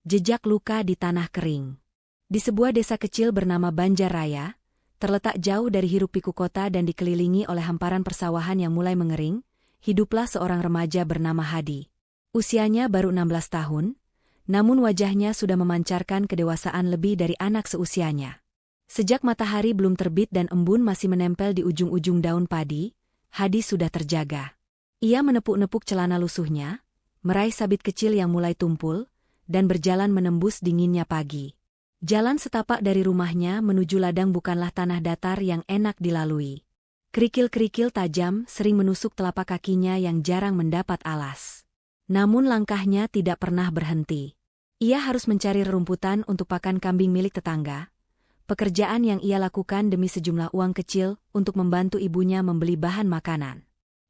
Jejak luka di tanah kering. Di sebuah desa kecil bernama Banjarraya, terletak jauh dari hiruk-pikuk kota dan dikelilingi oleh hamparan persawahan yang mulai mengering, hiduplah seorang remaja bernama Hadi. Usianya baru 16 tahun, namun wajahnya sudah memancarkan kedewasaan lebih dari anak seusianya. Sejak matahari belum terbit dan embun masih menempel di ujung-ujung daun padi, Hadi sudah terjaga. Ia menepuk-nepuk celana lusuhnya, meraih sabit kecil yang mulai tumpul, dan berjalan menembus dinginnya pagi. Jalan setapak dari rumahnya menuju ladang bukanlah tanah datar yang enak dilalui. Kerikil-kerikil tajam sering menusuk telapak kakinya yang jarang mendapat alas. Namun langkahnya tidak pernah berhenti. Ia harus mencari rerumputan untuk pakan kambing milik tetangga. Pekerjaan yang ia lakukan demi sejumlah uang kecil untuk membantu ibunya membeli bahan makanan.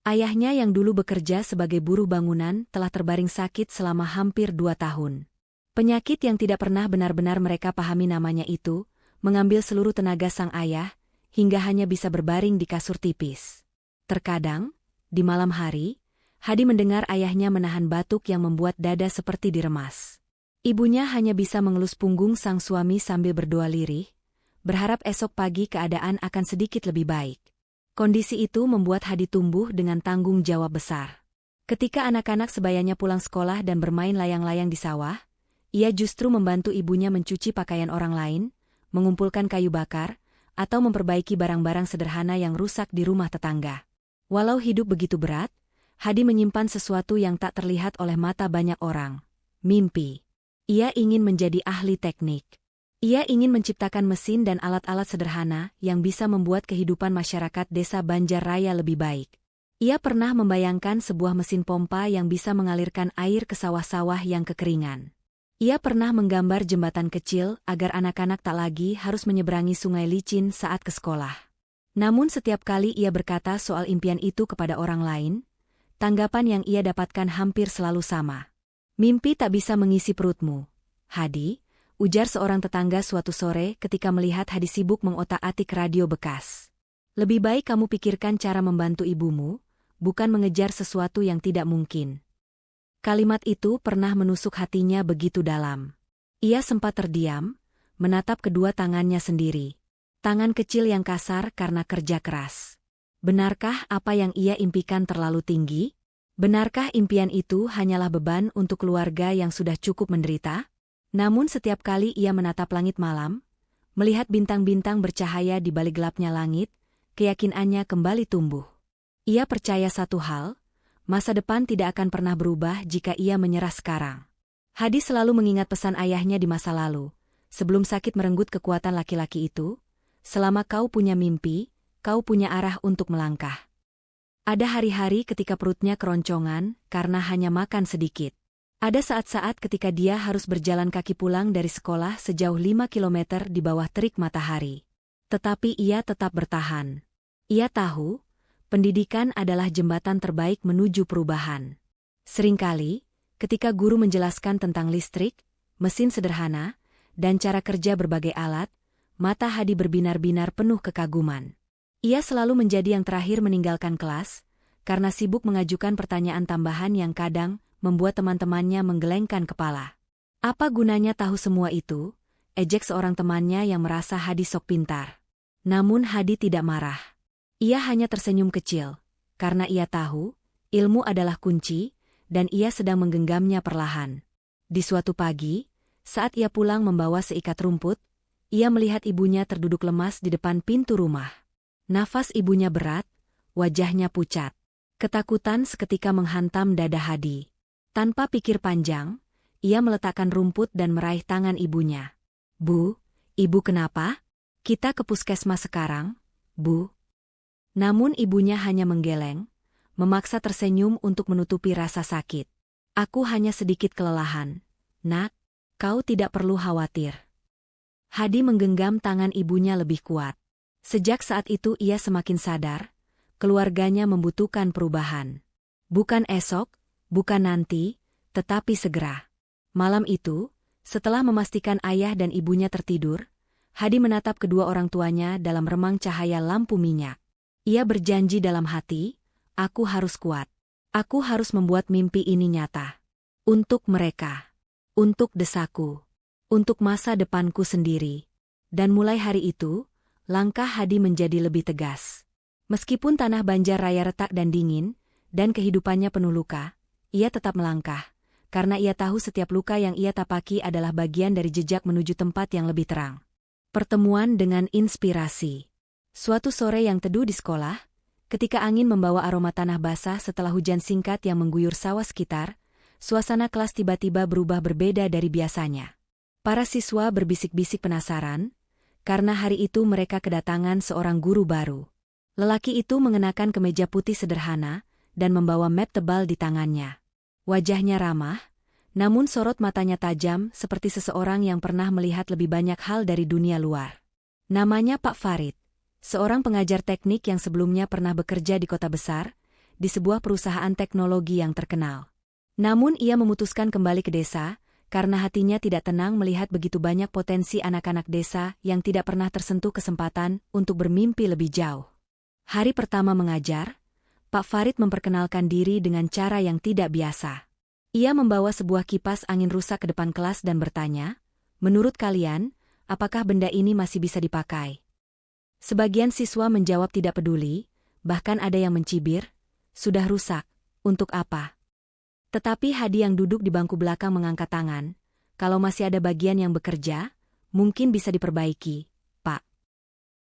Ayahnya yang dulu bekerja sebagai buruh bangunan telah terbaring sakit selama hampir 2 tahun. Penyakit yang tidak pernah benar-benar mereka pahami namanya itu, mengambil seluruh tenaga sang ayah, hingga hanya bisa berbaring di kasur tipis. Terkadang, di malam hari, Hadi mendengar ayahnya menahan batuk yang membuat dada seperti diremas. Ibunya hanya bisa mengelus punggung sang suami sambil berdoa lirih, berharap esok pagi keadaan akan sedikit lebih baik. Kondisi itu membuat Hadi tumbuh dengan tanggung jawab besar. Ketika anak-anak sebayanya pulang sekolah dan bermain layang-layang di sawah, ia justru membantu ibunya mencuci pakaian orang lain, mengumpulkan kayu bakar, atau memperbaiki barang-barang sederhana yang rusak di rumah tetangga. Walau hidup begitu berat, Hadi menyimpan sesuatu yang tak terlihat oleh mata banyak orang. Mimpi. Ia ingin menjadi ahli teknik. Ia ingin menciptakan mesin dan alat-alat sederhana yang bisa membuat kehidupan masyarakat desa Banjarraya lebih baik. Ia pernah membayangkan sebuah mesin pompa yang bisa mengalirkan air ke sawah-sawah yang kekeringan. Ia pernah menggambar jembatan kecil agar anak-anak tak lagi harus menyeberangi sungai licin saat ke sekolah. Namun setiap kali ia berkata soal impian itu kepada orang lain, tanggapan yang ia dapatkan hampir selalu sama. Mimpi tak bisa mengisi perutmu, Hadi, ujar seorang tetangga suatu sore ketika melihat Hadi sibuk mengotak-atik radio bekas. Lebih baik kamu pikirkan cara membantu ibumu, bukan mengejar sesuatu yang tidak mungkin. Kalimat itu pernah menusuk hatinya begitu dalam. Ia sempat terdiam, menatap kedua tangannya sendiri. Tangan kecil yang kasar karena kerja keras. Benarkah apa yang ia impikan terlalu tinggi? Benarkah impian itu hanyalah beban untuk keluarga yang sudah cukup menderita? Namun setiap kali ia menatap langit malam, melihat bintang-bintang bercahaya di balik gelapnya langit, keyakinannya kembali tumbuh. Ia percaya satu hal, masa depan tidak akan pernah berubah jika ia menyerah sekarang. Hadi selalu mengingat pesan ayahnya di masa lalu. Sebelum sakit merenggut kekuatan laki-laki itu, selama kau punya mimpi, kau punya arah untuk melangkah. Ada hari-hari ketika perutnya keroncongan karena hanya makan sedikit. Ada saat-saat ketika dia harus berjalan kaki pulang dari sekolah sejauh 5 kilometer di bawah terik matahari. Tetapi ia tetap bertahan. Ia tahu, pendidikan adalah jembatan terbaik menuju perubahan. Seringkali, ketika guru menjelaskan tentang listrik, mesin sederhana, dan cara kerja berbagai alat, mata Hadi berbinar-binar penuh kekaguman. Ia selalu menjadi yang terakhir meninggalkan kelas, karena sibuk mengajukan pertanyaan tambahan yang kadang membuat teman-temannya menggelengkan kepala. Apa gunanya tahu semua itu? Ejek seorang temannya yang merasa Hadi sok pintar. Namun Hadi tidak marah. Ia hanya tersenyum kecil, karena ia tahu, ilmu adalah kunci, dan ia sedang menggenggamnya perlahan. Di suatu pagi, saat ia pulang membawa seikat rumput, ia melihat ibunya terduduk lemas di depan pintu rumah. Nafas ibunya berat, wajahnya pucat. Ketakutan seketika menghantam dada Hadi. Tanpa pikir panjang, ia meletakkan rumput dan meraih tangan ibunya. Bu, ibu kenapa? Kita ke puskesmas sekarang, Bu. Namun ibunya hanya menggeleng, memaksa tersenyum untuk menutupi rasa sakit. Aku hanya sedikit kelelahan. Nak, kau tidak perlu khawatir. Hadi menggenggam tangan ibunya lebih kuat. Sejak saat itu ia semakin sadar, keluarganya membutuhkan perubahan. Bukan esok, bukan nanti, tetapi segera. Malam itu, setelah memastikan ayah dan ibunya tertidur, Hadi menatap kedua orang tuanya dalam remang cahaya lampu minyak. Ia berjanji dalam hati, aku harus kuat. Aku harus membuat mimpi ini nyata. Untuk mereka. Untuk desaku. Untuk masa depanku sendiri. Dan mulai hari itu, langkah Hadi menjadi lebih tegas. Meskipun tanah Banjarraya retak dan dingin, dan kehidupannya penuh luka, ia tetap melangkah, karena ia tahu setiap luka yang ia tapaki adalah bagian dari jejak menuju tempat yang lebih terang. Pertemuan dengan inspirasi. Suatu sore yang teduh di sekolah, ketika angin membawa aroma tanah basah setelah hujan singkat yang mengguyur sawah sekitar, suasana kelas tiba-tiba berubah berbeda dari biasanya. Para siswa berbisik-bisik penasaran, karena hari itu mereka kedatangan seorang guru baru. Lelaki itu mengenakan kemeja putih sederhana dan membawa map tebal di tangannya. Wajahnya ramah, namun sorot matanya tajam seperti seseorang yang pernah melihat lebih banyak hal dari dunia luar. Namanya Pak Farid. Seorang pengajar teknik yang sebelumnya pernah bekerja di kota besar, di sebuah perusahaan teknologi yang terkenal. Namun ia memutuskan kembali ke desa, karena hatinya tidak tenang melihat begitu banyak potensi anak-anak desa yang tidak pernah tersentuh kesempatan untuk bermimpi lebih jauh. Hari pertama mengajar, Pak Farid memperkenalkan diri dengan cara yang tidak biasa. Ia membawa sebuah kipas angin rusak ke depan kelas dan bertanya, "Menurut kalian, apakah benda ini masih bisa dipakai?" Sebagian siswa menjawab tidak peduli, bahkan ada yang mencibir, "Sudah rusak, untuk apa?" Tetapi Hadi yang duduk di bangku belakang mengangkat tangan, "Kalau masih ada bagian yang bekerja, mungkin bisa diperbaiki, Pak."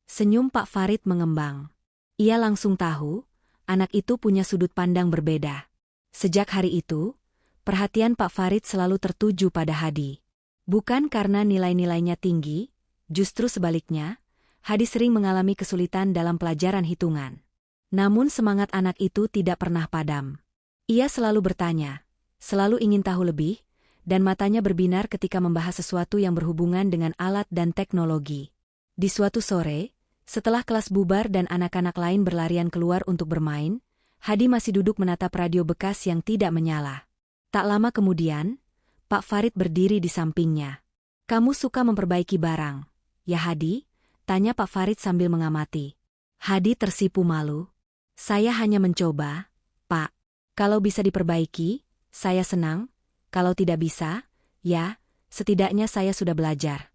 Senyum Pak Farid mengembang. Ia langsung tahu, anak itu punya sudut pandang berbeda. Sejak hari itu, perhatian Pak Farid selalu tertuju pada Hadi. Bukan karena nilai-nilainya tinggi, justru sebaliknya, Hadi sering mengalami kesulitan dalam pelajaran hitungan. Namun semangat anak itu tidak pernah padam. Ia selalu bertanya, selalu ingin tahu lebih, dan matanya berbinar ketika membahas sesuatu yang berhubungan dengan alat dan teknologi. Di suatu sore, setelah kelas bubar dan anak-anak lain berlarian keluar untuk bermain, Hadi masih duduk menatap radio bekas yang tidak menyala. Tak lama kemudian, Pak Farid berdiri di sampingnya. "Kamu suka memperbaiki barang, ya Hadi?" tanya Pak Farid sambil mengamati. Hadi tersipu malu. "Saya hanya mencoba, Pak. Kalau bisa diperbaiki, saya senang. Kalau tidak bisa, ya, setidaknya saya sudah belajar."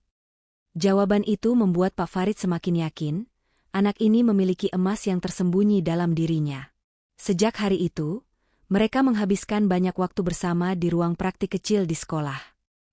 Jawaban itu membuat Pak Farid semakin yakin, anak ini memiliki emas yang tersembunyi dalam dirinya. Sejak hari itu, mereka menghabiskan banyak waktu bersama di ruang praktik kecil di sekolah.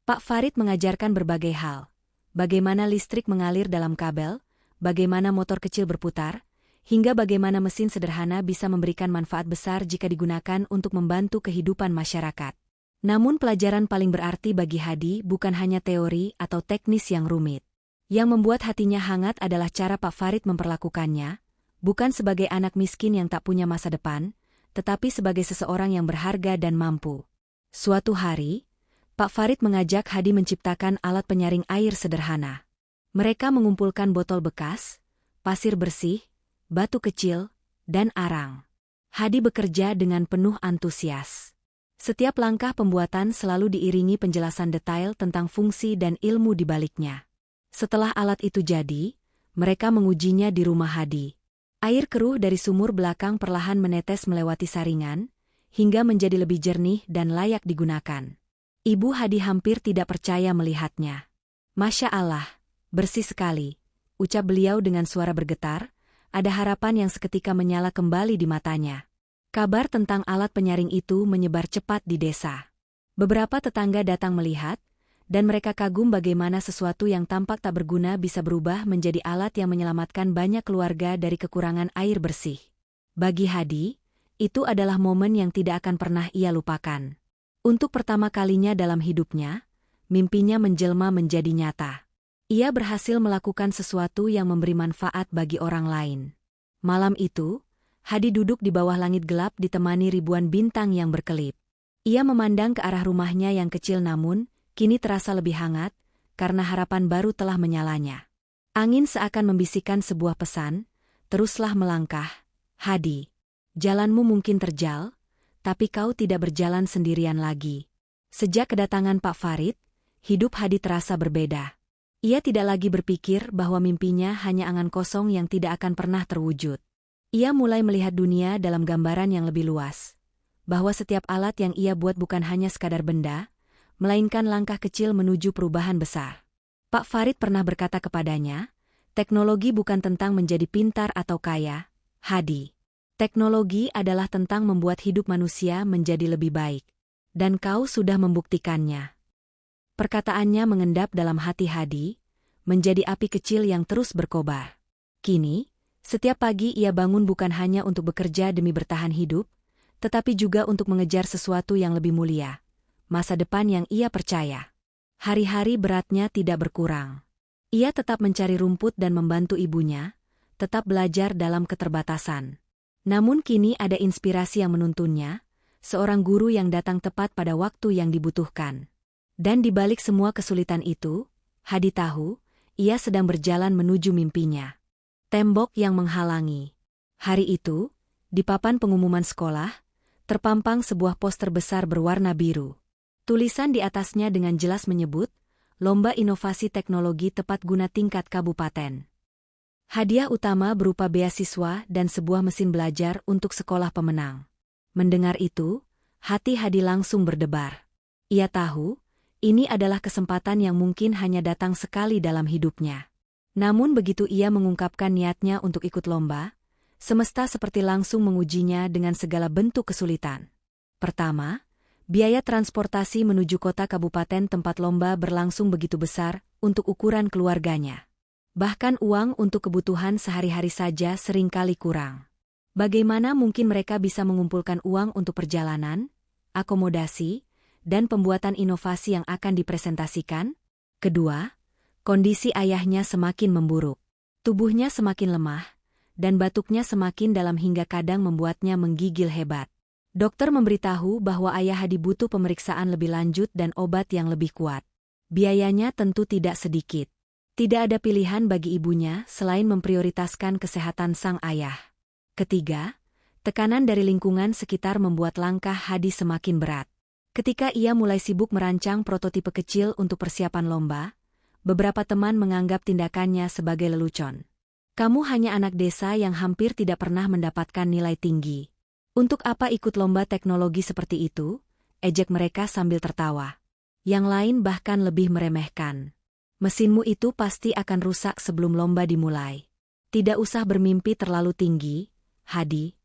Pak Farid mengajarkan berbagai hal. Bagaimana listrik mengalir dalam kabel, bagaimana motor kecil berputar, hingga bagaimana mesin sederhana bisa memberikan manfaat besar jika digunakan untuk membantu kehidupan masyarakat. Namun pelajaran paling berarti bagi Hadi bukan hanya teori atau teknis yang rumit. Yang membuat hatinya hangat adalah cara Pak Farid memperlakukannya, bukan sebagai anak miskin yang tak punya masa depan, tetapi sebagai seseorang yang berharga dan mampu. Suatu hari, Pak Farid mengajak Hadi menciptakan alat penyaring air sederhana. Mereka mengumpulkan botol bekas, pasir bersih, batu kecil, dan arang. Hadi bekerja dengan penuh antusias. Setiap langkah pembuatan selalu diiringi penjelasan detail tentang fungsi dan ilmu di baliknya. Setelah alat itu jadi, mereka mengujinya di rumah Hadi. Air keruh dari sumur belakang perlahan menetes melewati saringan, hingga menjadi lebih jernih dan layak digunakan. Ibu Hadi hampir tidak percaya melihatnya. "Masya Allah, bersih sekali," ucap beliau dengan suara bergetar, ada harapan yang seketika menyala kembali di matanya. Kabar tentang alat penyaring itu menyebar cepat di desa. Beberapa tetangga datang melihat, dan mereka kagum bagaimana sesuatu yang tampak tak berguna bisa berubah menjadi alat yang menyelamatkan banyak keluarga dari kekurangan air bersih. Bagi Hadi, itu adalah momen yang tidak akan pernah ia lupakan. Untuk pertama kalinya dalam hidupnya, mimpinya menjelma menjadi nyata. Ia berhasil melakukan sesuatu yang memberi manfaat bagi orang lain. Malam itu, Hadi duduk di bawah langit gelap ditemani ribuan bintang yang berkelip. Ia memandang ke arah rumahnya yang kecil namun, kini terasa lebih hangat, karena harapan baru telah menyalanya. Angin seakan membisikkan sebuah pesan, "Teruslah melangkah, Hadi. Jalanmu mungkin terjal, tapi kau tidak berjalan sendirian lagi." Sejak kedatangan Pak Farid, hidup Hadi terasa berbeda. Ia tidak lagi berpikir bahwa mimpinya hanya angan kosong yang tidak akan pernah terwujud. Ia mulai melihat dunia dalam gambaran yang lebih luas. Bahwa setiap alat yang ia buat bukan hanya sekadar benda, melainkan langkah kecil menuju perubahan besar. Pak Farid pernah berkata kepadanya, teknologi bukan tentang menjadi pintar atau kaya, Hadi. Teknologi adalah tentang membuat hidup manusia menjadi lebih baik. Dan kau sudah membuktikannya. Perkataannya mengendap dalam hati Hadi, menjadi api kecil yang terus berkobar. Kini, setiap pagi ia bangun bukan hanya untuk bekerja demi bertahan hidup, tetapi juga untuk mengejar sesuatu yang lebih mulia. Masa depan yang ia percaya. Hari-hari beratnya tidak berkurang. Ia tetap mencari rumput dan membantu ibunya, tetap belajar dalam keterbatasan. Namun kini ada inspirasi yang menuntunnya, seorang guru yang datang tepat pada waktu yang dibutuhkan. Dan di balik semua kesulitan itu, Hadi tahu, ia sedang berjalan menuju mimpinya. Tembok yang menghalangi. Hari itu, di papan pengumuman sekolah, terpampang sebuah poster besar berwarna biru. Tulisan di atasnya dengan jelas menyebut, Lomba Inovasi Teknologi Tepat Guna Tingkat Kabupaten. Hadiah utama berupa beasiswa dan sebuah mesin belajar untuk sekolah pemenang. Mendengar itu, hati Hadi langsung berdebar. Ia tahu, ini adalah kesempatan yang mungkin hanya datang sekali dalam hidupnya. Namun begitu ia mengungkapkan niatnya untuk ikut lomba, semesta seperti langsung mengujinya dengan segala bentuk kesulitan. Pertama, biaya transportasi menuju kota kabupaten tempat lomba berlangsung begitu besar untuk ukuran keluarganya. Bahkan uang untuk kebutuhan sehari-hari saja seringkali kurang. Bagaimana mungkin mereka bisa mengumpulkan uang untuk perjalanan, akomodasi, dan pembuatan inovasi yang akan dipresentasikan? Kedua, kondisi ayahnya semakin memburuk. Tubuhnya semakin lemah, dan batuknya semakin dalam hingga kadang membuatnya menggigil hebat. Dokter memberitahu bahwa ayah Hadi butuh pemeriksaan lebih lanjut dan obat yang lebih kuat. Biayanya tentu tidak sedikit. Tidak ada pilihan bagi ibunya selain memprioritaskan kesehatan sang ayah. Ketiga, tekanan dari lingkungan sekitar membuat langkah Hadi semakin berat. Ketika ia mulai sibuk merancang prototipe kecil untuk persiapan lomba, beberapa teman menganggap tindakannya sebagai lelucon. Kamu hanya anak desa yang hampir tidak pernah mendapatkan nilai tinggi. Untuk apa ikut lomba teknologi seperti itu? Ejek mereka sambil tertawa. Yang lain bahkan lebih meremehkan. Mesinmu itu pasti akan rusak sebelum lomba dimulai. Tidak usah bermimpi terlalu tinggi, Hadi.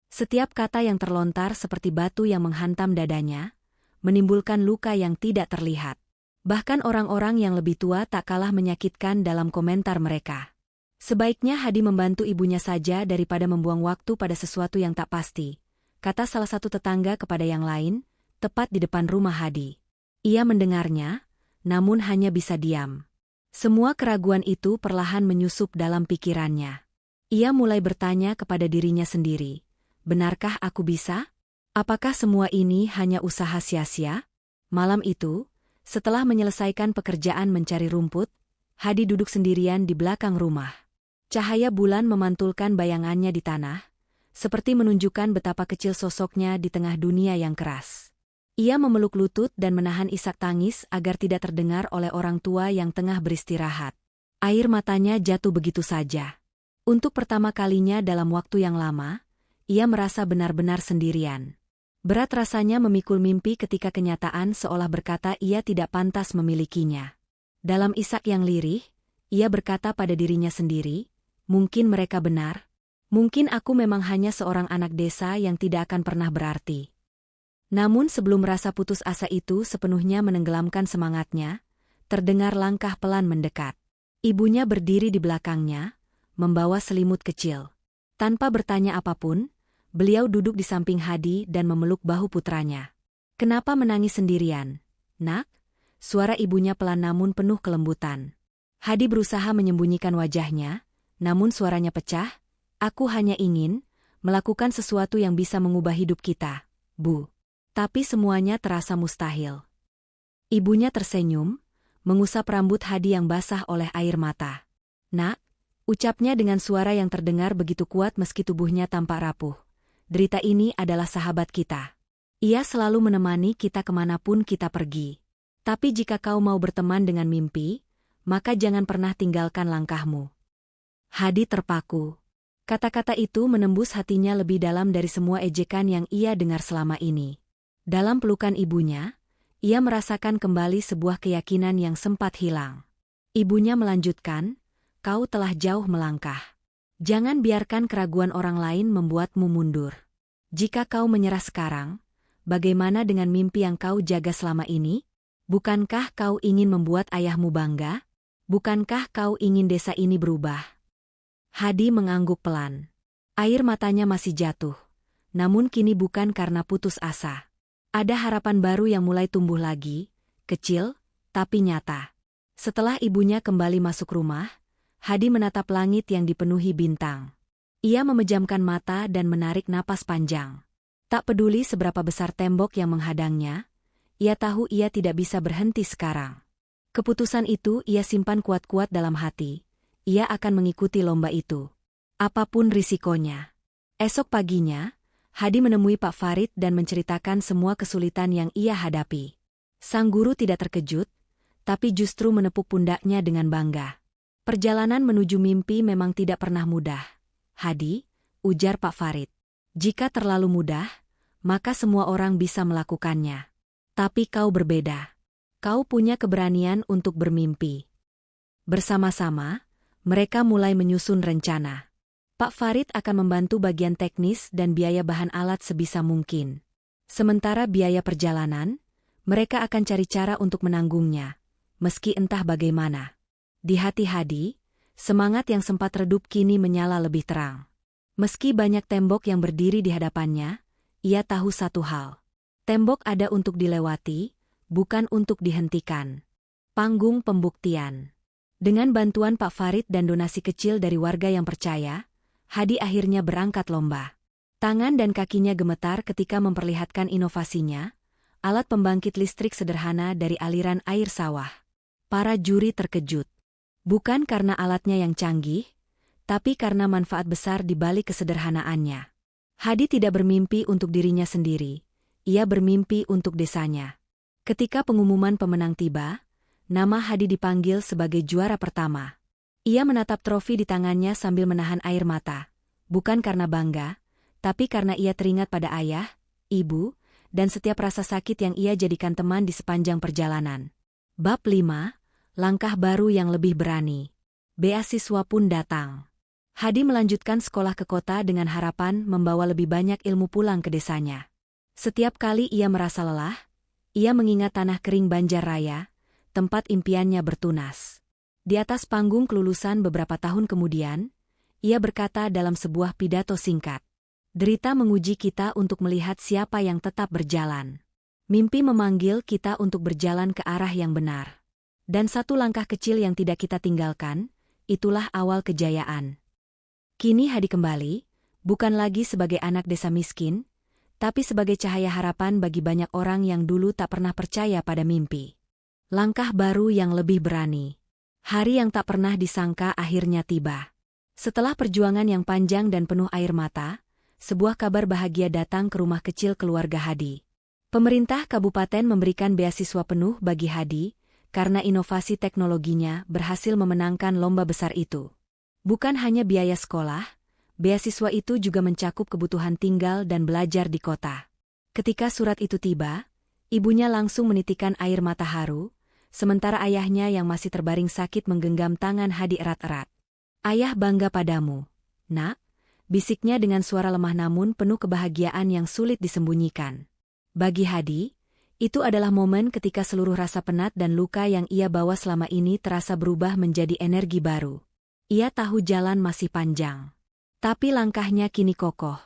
Setiap kata yang terlontar seperti batu yang menghantam dadanya, menimbulkan luka yang tidak terlihat. Bahkan orang-orang yang lebih tua tak kalah menyakitkan dalam komentar mereka. Sebaiknya Hadi membantu ibunya saja daripada membuang waktu pada sesuatu yang tak pasti, kata salah satu tetangga kepada yang lain, tepat di depan rumah Hadi. Ia mendengarnya, namun hanya bisa diam. Semua keraguan itu perlahan menyusup dalam pikirannya. Ia mulai bertanya kepada dirinya sendiri, benarkah aku bisa? Apakah semua ini hanya usaha sia-sia? Malam itu, setelah menyelesaikan pekerjaan mencari rumput, Hadi duduk sendirian di belakang rumah. Cahaya bulan memantulkan bayangannya di tanah, seperti menunjukkan betapa kecil sosoknya di tengah dunia yang keras. Ia memeluk lutut dan menahan isak tangis agar tidak terdengar oleh orang tua yang tengah beristirahat. Air matanya jatuh begitu saja. Untuk pertama kalinya dalam waktu yang lama, ia merasa benar-benar sendirian. Berat rasanya memikul mimpi ketika kenyataan seolah berkata ia tidak pantas memilikinya. Dalam isak yang lirih, ia berkata pada dirinya sendiri, mungkin mereka benar. Mungkin aku memang hanya seorang anak desa yang tidak akan pernah berarti. Namun sebelum rasa putus asa itu sepenuhnya menenggelamkan semangatnya, terdengar langkah pelan mendekat. Ibunya berdiri di belakangnya, membawa selimut kecil. Tanpa bertanya apapun, beliau duduk di samping Hadi dan memeluk bahu putranya. Kenapa menangis sendirian, Nak? Suara ibunya pelan namun penuh kelembutan. Hadi berusaha menyembunyikan wajahnya, namun suaranya pecah. Aku hanya ingin melakukan sesuatu yang bisa mengubah hidup kita, Bu. Tapi semuanya terasa mustahil. Ibunya tersenyum, mengusap rambut Hadi yang basah oleh air mata. Nak, ucapnya dengan suara yang terdengar begitu kuat meski tubuhnya tampak rapuh. Derita ini adalah sahabat kita. Ia selalu menemani kita kemanapun kita pergi. Tapi jika kau mau berteman dengan mimpi, maka jangan pernah tinggalkan langkahmu. Hadi terpaku. Kata-kata itu menembus hatinya lebih dalam dari semua ejekan yang ia dengar selama ini. Dalam pelukan ibunya, ia merasakan kembali sebuah keyakinan yang sempat hilang. Ibunya melanjutkan, "Kau telah jauh melangkah. Jangan biarkan keraguan orang lain membuatmu mundur. Jika kau menyerah sekarang, bagaimana dengan mimpi yang kau jaga selama ini? Bukankah kau ingin membuat ayahmu bangga? Bukankah kau ingin desa ini berubah?" Hadi mengangguk pelan. Air matanya masih jatuh. Namun kini bukan karena putus asa. Ada harapan baru yang mulai tumbuh lagi, kecil, tapi nyata. Setelah ibunya kembali masuk rumah, Hadi menatap langit yang dipenuhi bintang. Ia memejamkan mata dan menarik napas panjang. Tak peduli seberapa besar tembok yang menghadangnya, ia tahu ia tidak bisa berhenti sekarang. Keputusan itu ia simpan kuat-kuat dalam hati. Ia akan mengikuti lomba itu. Apapun risikonya. Esok paginya, Hadi menemui Pak Farid dan menceritakan semua kesulitan yang ia hadapi. Sang guru tidak terkejut, tapi justru menepuk pundaknya dengan bangga. "Perjalanan menuju mimpi memang tidak pernah mudah, Hadi," ujar Pak Farid. "Jika terlalu mudah, maka semua orang bisa melakukannya. Tapi kau berbeda. Kau punya keberanian untuk bermimpi." Bersama-sama, mereka mulai menyusun rencana. Pak Farid akan membantu bagian teknis dan biaya bahan alat sebisa mungkin. Sementara biaya perjalanan, mereka akan cari cara untuk menanggungnya, meski entah bagaimana. Di hati Hadi, semangat yang sempat redup kini menyala lebih terang. Meski banyak tembok yang berdiri di hadapannya, ia tahu satu hal. Tembok ada untuk dilewati, bukan untuk dihentikan. Panggung pembuktian. Dengan bantuan Pak Farid dan donasi kecil dari warga yang percaya, Hadi akhirnya berangkat lomba. Tangan dan kakinya gemetar ketika memperlihatkan inovasinya, alat pembangkit listrik sederhana dari aliran air sawah. Para juri terkejut. Bukan karena alatnya yang canggih, tapi karena manfaat besar di balik kesederhanaannya. Hadi tidak bermimpi untuk dirinya sendiri. Ia bermimpi untuk desanya. Ketika pengumuman pemenang tiba, nama Hadi dipanggil sebagai juara pertama. Ia menatap trofi di tangannya sambil menahan air mata. Bukan karena bangga, tapi karena ia teringat pada ayah, ibu, dan setiap rasa sakit yang ia jadikan teman di sepanjang perjalanan. Bab 5, Langkah Baru yang Lebih Berani. Beasiswa pun datang. Hadi melanjutkan sekolah ke kota dengan harapan membawa lebih banyak ilmu pulang ke desanya. Setiap kali ia merasa lelah, ia mengingat tanah kering Banjarraya, tempat impiannya bertunas. Di atas panggung kelulusan beberapa tahun kemudian, ia berkata dalam sebuah pidato singkat, "Derita menguji kita untuk melihat siapa yang tetap berjalan. Mimpi memanggil kita untuk berjalan ke arah yang benar. Dan satu langkah kecil yang tidak kita tinggalkan, itulah awal kejayaan." Kini Hadi kembali, bukan lagi sebagai anak desa miskin, tapi sebagai cahaya harapan bagi banyak orang yang dulu tak pernah percaya pada mimpi. Langkah baru yang lebih berani. Hari yang tak pernah disangka akhirnya tiba. Setelah perjuangan yang panjang dan penuh air mata, sebuah kabar bahagia datang ke rumah kecil keluarga Hadi. Pemerintah kabupaten memberikan beasiswa penuh bagi Hadi, karena inovasi teknologinya berhasil memenangkan lomba besar itu. Bukan hanya biaya sekolah, beasiswa itu juga mencakup kebutuhan tinggal dan belajar di kota. Ketika surat itu tiba, ibunya langsung menitikkan air mata haru, sementara ayahnya yang masih terbaring sakit menggenggam tangan Hadi erat-erat. "Ayah bangga padamu, Nak," bisiknya dengan suara lemah namun penuh kebahagiaan yang sulit disembunyikan. Bagi Hadi, itu adalah momen ketika seluruh rasa penat dan luka yang ia bawa selama ini terasa berubah menjadi energi baru. Ia tahu jalan masih panjang. Tapi langkahnya kini kokoh,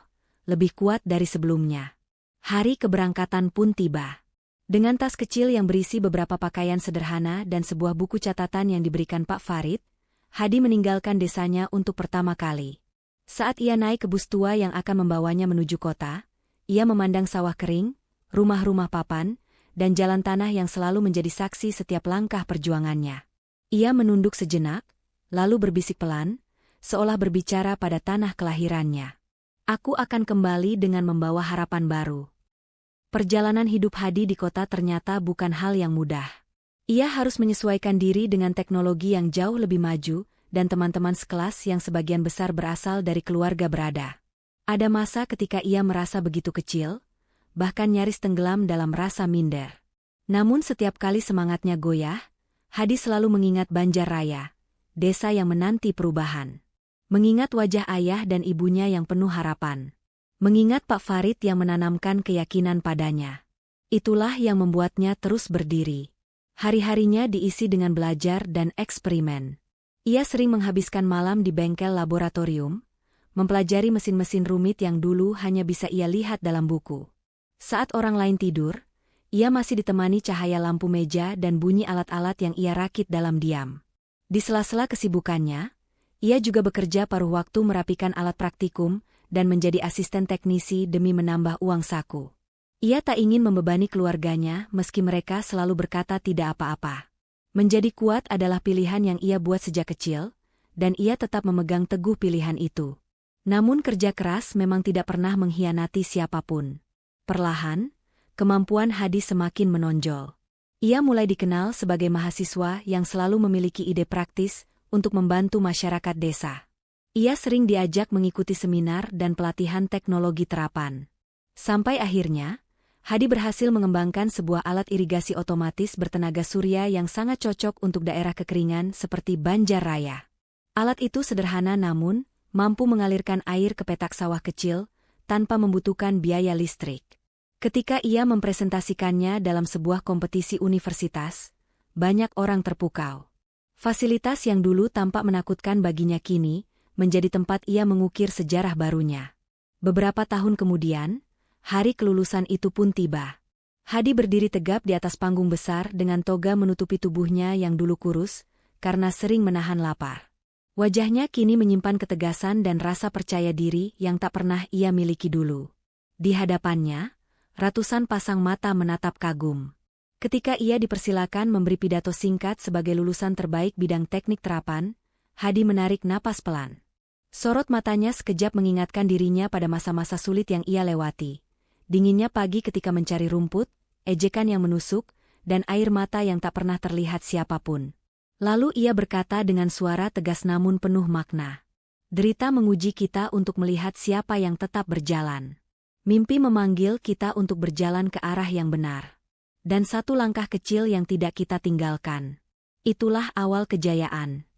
lebih kuat dari sebelumnya. Hari keberangkatan pun tiba. Dengan tas kecil yang berisi beberapa pakaian sederhana dan sebuah buku catatan yang diberikan Pak Farid, Hadi meninggalkan desanya untuk pertama kali. Saat ia naik ke bus tua yang akan membawanya menuju kota, ia memandang sawah kering, rumah-rumah papan, dan jalan tanah yang selalu menjadi saksi setiap langkah perjuangannya. Ia menunduk sejenak, lalu berbisik pelan, seolah berbicara pada tanah kelahirannya. "Aku akan kembali dengan membawa harapan baru." Perjalanan hidup Hadi di kota ternyata bukan hal yang mudah. Ia harus menyesuaikan diri dengan teknologi yang jauh lebih maju, dan teman-teman sekelas yang sebagian besar berasal dari keluarga berada. Ada masa ketika ia merasa begitu kecil, bahkan nyaris tenggelam dalam rasa minder. Namun setiap kali semangatnya goyah, Hadi selalu mengingat Banjarraya, desa yang menanti perubahan. Mengingat wajah ayah dan ibunya yang penuh harapan. Mengingat Pak Farid yang menanamkan keyakinan padanya. Itulah yang membuatnya terus berdiri. Hari-harinya diisi dengan belajar dan eksperimen. Ia sering menghabiskan malam di bengkel laboratorium, mempelajari mesin-mesin rumit yang dulu hanya bisa ia lihat dalam buku. Saat orang lain tidur, ia masih ditemani cahaya lampu meja dan bunyi alat-alat yang ia rakit dalam diam. Di sela-sela kesibukannya, ia juga bekerja paruh waktu merapikan alat praktikum dan menjadi asisten teknisi demi menambah uang saku. Ia tak ingin membebani keluarganya meski mereka selalu berkata tidak apa-apa. Menjadi kuat adalah pilihan yang ia buat sejak kecil, dan ia tetap memegang teguh pilihan itu. Namun kerja keras memang tidak pernah mengkhianati siapapun. Perlahan, kemampuan Hadi semakin menonjol. Ia mulai dikenal sebagai mahasiswa yang selalu memiliki ide praktis untuk membantu masyarakat desa. Ia sering diajak mengikuti seminar dan pelatihan teknologi terapan. Sampai akhirnya, Hadi berhasil mengembangkan sebuah alat irigasi otomatis bertenaga surya yang sangat cocok untuk daerah kekeringan seperti Banjarraya. Alat itu sederhana namun mampu mengalirkan air ke petak sawah kecil tanpa membutuhkan biaya listrik. Ketika ia mempresentasikannya dalam sebuah kompetisi universitas, banyak orang terpukau. Fasilitas yang dulu tampak menakutkan baginya kini menjadi tempat ia mengukir sejarah barunya. Beberapa tahun kemudian, hari kelulusan itu pun tiba. Hadi berdiri tegap di atas panggung besar dengan toga menutupi tubuhnya yang dulu kurus karena sering menahan lapar. Wajahnya kini menyimpan ketegasan dan rasa percaya diri yang tak pernah ia miliki dulu. Di hadapannya, ratusan pasang mata menatap kagum. Ketika ia dipersilakan memberi pidato singkat sebagai lulusan terbaik bidang teknik terapan, Hadi menarik napas pelan. Sorot matanya sekejap mengingatkan dirinya pada masa-masa sulit yang ia lewati. Dinginnya pagi ketika mencari rumput, ejekan yang menusuk, dan air mata yang tak pernah terlihat siapapun. Lalu ia berkata dengan suara tegas namun penuh makna. Derita menguji kita untuk melihat siapa yang tetap berjalan. Mimpi memanggil kita untuk berjalan ke arah yang benar. Dan satu langkah kecil yang tidak kita tinggalkan. Itulah awal kejayaan.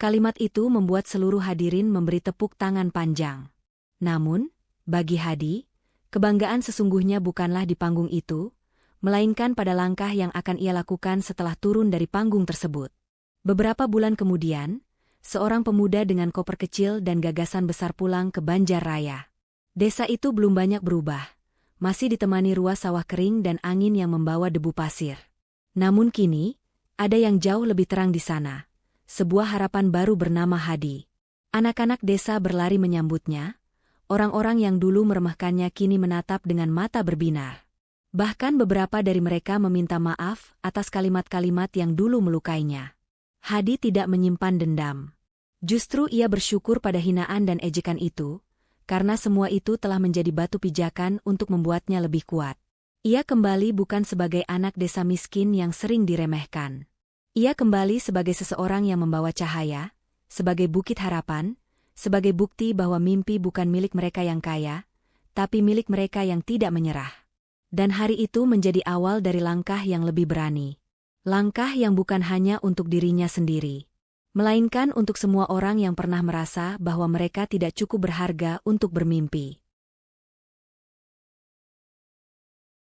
Kalimat itu membuat seluruh hadirin memberi tepuk tangan panjang. Namun, bagi Hadi, kebanggaan sesungguhnya bukanlah di panggung itu, melainkan pada langkah yang akan ia lakukan setelah turun dari panggung tersebut. Beberapa bulan kemudian, seorang pemuda dengan koper kecil dan gagasan besar pulang ke Banjarraya. Desa itu belum banyak berubah, masih ditemani ruas sawah kering dan angin yang membawa debu pasir. Namun kini, ada yang jauh lebih terang di sana. Sebuah harapan baru bernama Hadi. Anak-anak desa berlari menyambutnya, orang-orang yang dulu meremehkannya kini menatap dengan mata berbinar. Bahkan beberapa dari mereka meminta maaf atas kalimat-kalimat yang dulu melukainya. Hadi tidak menyimpan dendam. Justru ia bersyukur pada hinaan dan ejekan itu, karena semua itu telah menjadi batu pijakan untuk membuatnya lebih kuat. Ia kembali bukan sebagai anak desa miskin yang sering diremehkan. Ia kembali sebagai seseorang yang membawa cahaya, sebagai bukit harapan, sebagai bukti bahwa mimpi bukan milik mereka yang kaya, tapi milik mereka yang tidak menyerah. Dan hari itu menjadi awal dari langkah yang lebih berani. Langkah yang bukan hanya untuk dirinya sendiri, melainkan untuk semua orang yang pernah merasa bahwa mereka tidak cukup berharga untuk bermimpi.